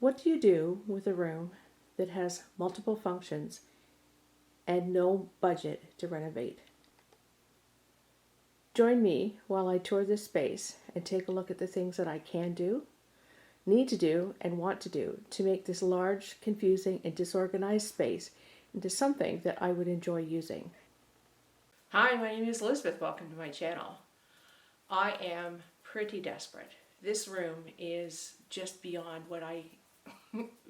What do you do with a room that has multiple functions and no budget to renovate? Join me while I tour this space and take a look at the things that I can do, need to do, and want to do to make this large, confusing, and disorganized space into something that I would enjoy using. Hi, my name is Elizabeth. Welcome to my channel. I am pretty desperate. This room is just beyond what I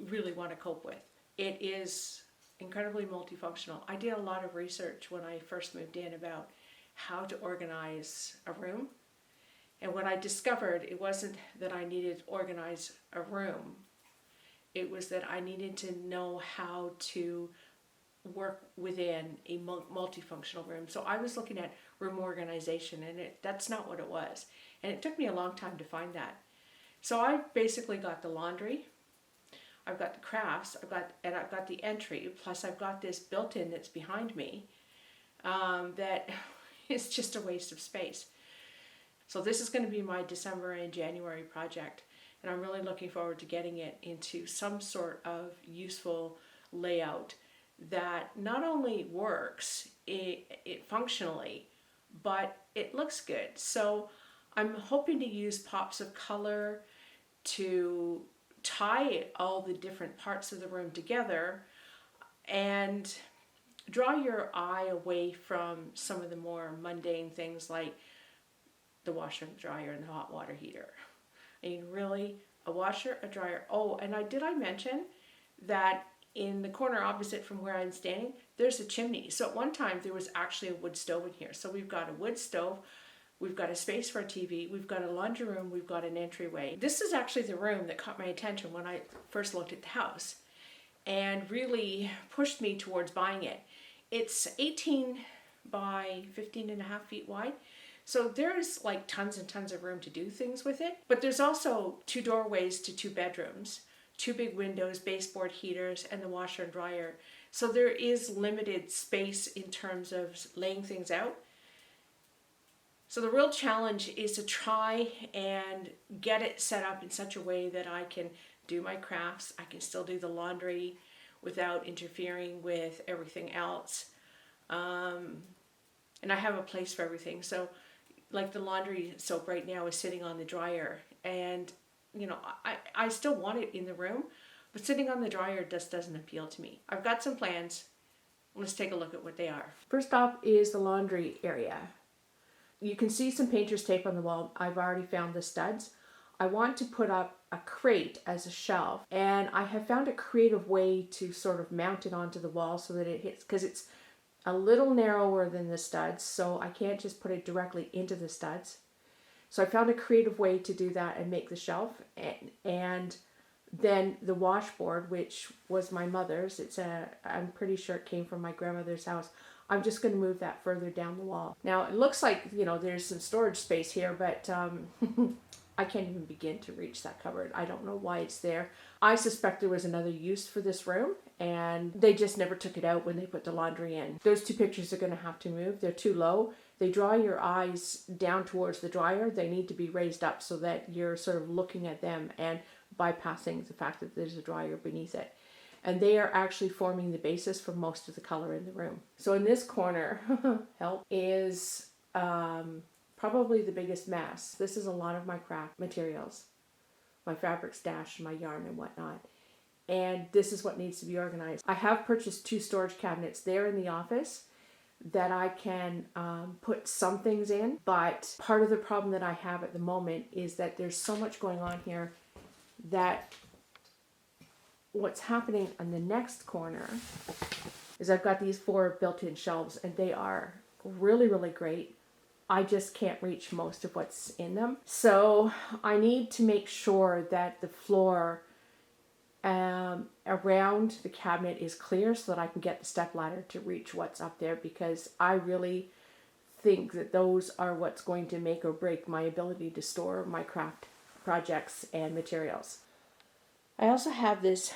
really want to cope with. It is incredibly multifunctional. I did a lot of research when I first moved in about how to organize a room. And what I discovered, it wasn't that I needed to organize a room. It was that I needed to know how to work within a multifunctional room. So I was looking at room organization, and that's not what it was. And it took me a long time to find that. So I basically got the laundry, I've got the crafts, I've got the entry, plus I've got this built-in that's behind me that is just a waste of space. So this is going to be my December and January project, and I'm really looking forward to getting it into some sort of useful layout that not only works it functionally, but it looks good. So I'm hoping to use pops of color to tie all the different parts of the room together and draw your eye away from some of the more mundane things like the washer and dryer and the hot water heater. I mean, really, a washer, a dryer. Oh, and I mention that in the corner opposite from where I'm standing, there's a chimney. So at one time there was actually a wood stove in here. So we've got a wood stove, we've got a space for a TV, we've got a laundry room, we've got an entryway. This is actually the room that caught my attention when I first looked at the house and really pushed me towards buying it. It's 18 by 15 and a half feet wide. So there's like tons and tons of room to do things with it. But there's also 2 doorways to 2 bedrooms, 2 big windows, baseboard heaters, and the washer and dryer. So there is limited space in terms of laying things out. So the real challenge is to try and get it set up in such a way that I can do my crafts, I can still do the laundry without interfering with everything else. And I have a place for everything. So like the laundry soap right now is sitting on the dryer, and you know, I still want it in the room, but sitting on the dryer just doesn't appeal to me. I've got some plans. Let's take a look at what they are. First off is the laundry area. You can see some painter's tape on the wall. I've already found the studs. I want to put up a crate as a shelf, and I have found a creative way to sort of mount it onto the wall so that it hits, because it's a little narrower than the studs, so I can't just put it directly into the studs. So I found a creative way to do that and make the shelf, and then the washboard, which was my mother's. I'm pretty sure it came from my grandmother's house. I'm just going to move that further down the wall. Now it looks like, you know, there's some storage space here, but I can't even begin to reach that cupboard. I don't know why it's there. I suspect there was another use for this room, and they just never took it out when they put the laundry in. Those 2 pictures are going to have to move. They're too low. They draw your eyes down towards the dryer. They need to be raised up so that you're sort of looking at them and bypassing the fact that there's a dryer beneath it. And they are actually forming the basis for most of the color in the room. So in this corner, help, is probably the biggest mess. This is a lot of my craft materials, my fabric stash, my yarn and whatnot. And this is what needs to be organized. I have purchased 2 storage cabinets there in the office that I can put some things in, but part of the problem that I have at the moment is that there's so much going on here that what's happening on the next corner is I've got these 4 built-in shelves, and they are really, really great. I just can't reach most of what's in them. So I need to make sure that the floor around the cabinet is clear so that I can get the step ladder to reach what's up there, because I really think that those are what's going to make or break my ability to store my craft projects and materials. I also have this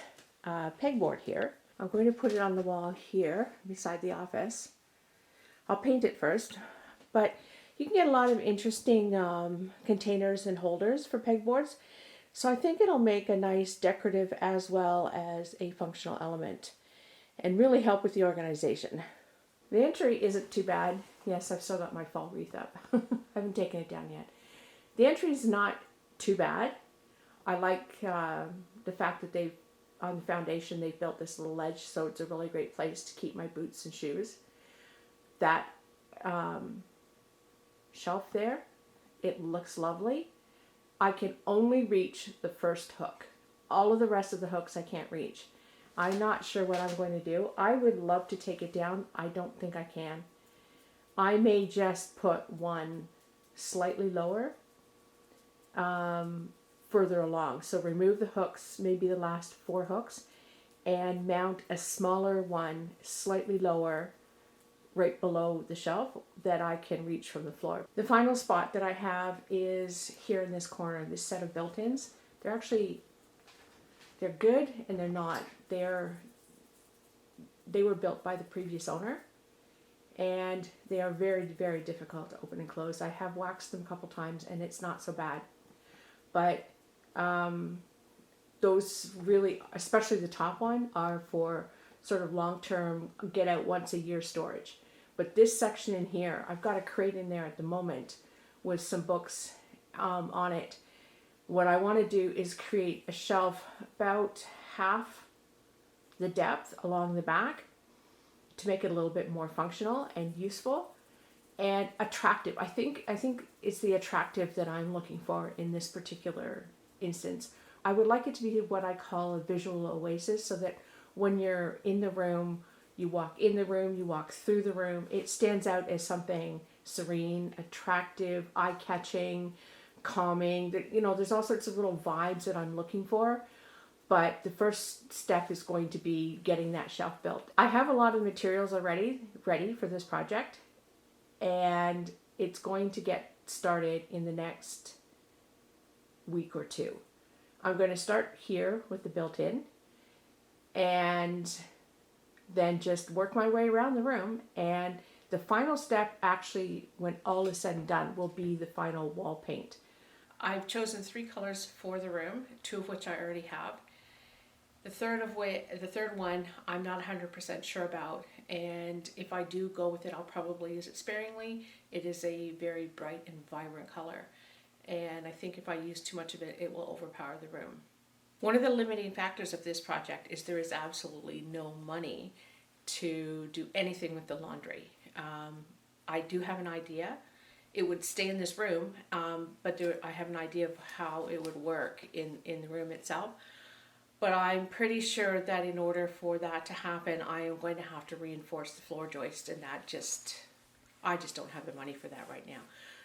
pegboard here. I'm going to put it on the wall here beside the office. I'll paint it first, but you can get a lot of interesting containers and holders for pegboards. So I think it'll make a nice decorative as well as a functional element and really help with the organization. The entry isn't too bad. Yes, I've still got my fall wreath up. I haven't taken it down yet. The entry is not too bad. I like the fact that they've, on the foundation, they've built this little ledge, so it's a really great place to keep my boots and shoes. That shelf there, it looks lovely. I can only reach the first hook. All of the rest of the hooks I can't reach. I'm not sure what I'm going to do. I would love to take it down. I don't think I can. I may just put one slightly lower, further along. So remove the hooks, maybe the last 4 hooks, and mount a smaller one slightly lower right below the shelf that I can reach from the floor. The final spot that I have is here in this corner, this set of built-ins. They're good and they're not. They were built by the previous owner and they are very, very difficult to open and close. I have waxed them a couple times and it's not so bad. But those really, especially the top one, are for sort of long-term get out once a year storage. But this section in here, I've got a crate in there at the moment with some books on it. What I want to do is create a shelf about half the depth along the back to make it a little bit more functional and useful and attractive. I think it's the attractive that I'm looking for in this particular instance. I would like it to be what I call a visual oasis, so that when you're in the room, you walk in the room, you walk through the room, it stands out as something serene, attractive, eye-catching, calming. There's all sorts of little vibes that I'm looking for. But the first step is going to be getting that shelf built. I have a lot of materials already ready for this project, and it's going to get started in the next week or two. I'm going to start here with the built-in and then just work my way around the room. And the final step, actually, when all is said and done, will be the final wall paint. I've chosen 3 colors for the room, 2 of which I already have. The third one I'm not 100% sure about, and if I do go with it, I'll probably use it sparingly. It is a very bright and vibrant color, and I think if I use too much of it, it will overpower the room. One of the limiting factors of this project is there is absolutely no money to do anything with the laundry. I do have an idea. It would stay in this room, but I have an idea of how it would work in the room itself. But I'm pretty sure that in order for that to happen, I am going to have to reinforce the floor joist, and I just don't have the money for that right now.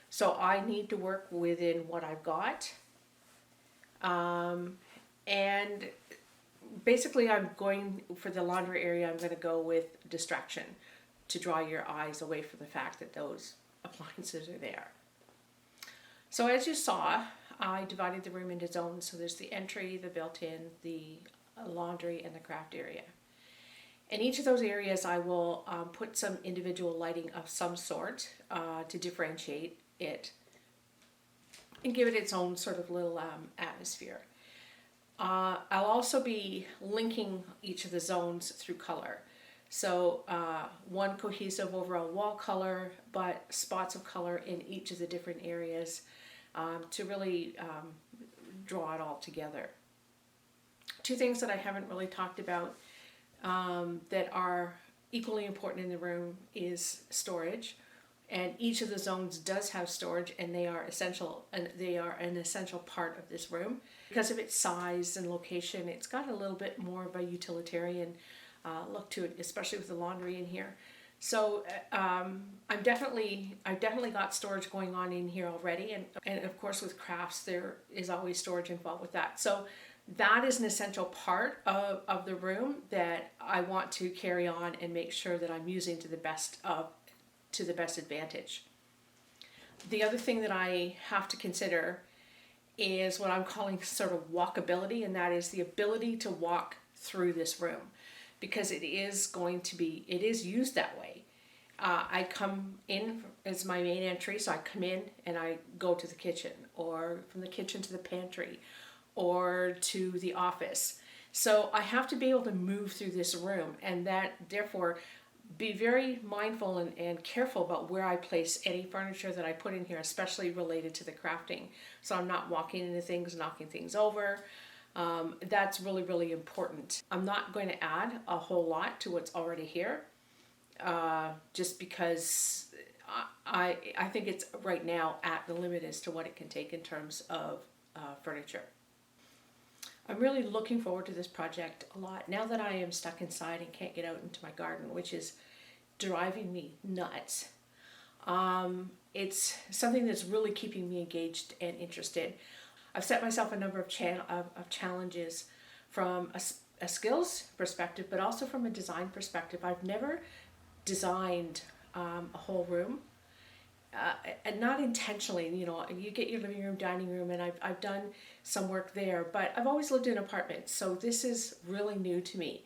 So I need to work within what I've got. And basically I'm going, for the laundry area, I'm going to go with distraction to draw your eyes away from the fact that those appliances are there. So as you saw, I divided the room into zones. So there's the entry, the built-in, the laundry, and the craft area. In each of those areas, I will put some individual lighting of some sort to differentiate it and give it its own sort of little atmosphere. I'll also be linking each of the zones through color. So one cohesive overall wall color, but spots of color in each of the different areas to really draw it all together. 2 things that I haven't really talked about that are equally important in the room is storage. And each of the zones does have storage, and they are essential, and they are an essential part of this room. Because of its size and location, it's got a little bit more of a utilitarian look to it, especially with the laundry in here. So I've definitely got storage going on in here already, and of course with crafts there is always storage involved with that. So that is an essential part of the room that I want to carry on and make sure that I'm using to the best advantage. The other thing that I have to consider is what I'm calling sort of walkability, and that is the ability to walk through this room, because it is used that way. I come in as my main entry, so I come in and I go to the kitchen, or from the kitchen to the pantry, or to the office. So I have to be able to move through this room, and that therefore be very mindful and careful about where I place any furniture that I put in here, especially related to the crafting. So I'm not walking into things, knocking things over. That's really, really important. I'm not going to add a whole lot to what's already here, just because I think it's right now at the limit as to what it can take in terms of furniture. I'm really looking forward to this project a lot now that I am stuck inside and can't get out into my garden, which is driving me nuts. It's something that's really keeping me engaged and interested. I've set myself a number of challenges from a skills perspective, but also from a design perspective. I've never designed a whole room, and not intentionally. You know, you get your living room, dining room, and I've done some work there, but I've always lived in apartments, so this is really new to me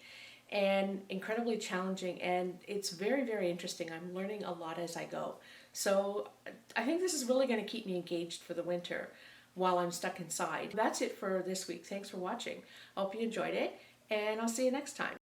and incredibly challenging, and it's very, very interesting. I'm learning a lot as I go. So I think this is really going to keep me engaged for the winter while I'm stuck inside. That's it for this week. Thanks for watching. I hope you enjoyed it, and I'll see you next time.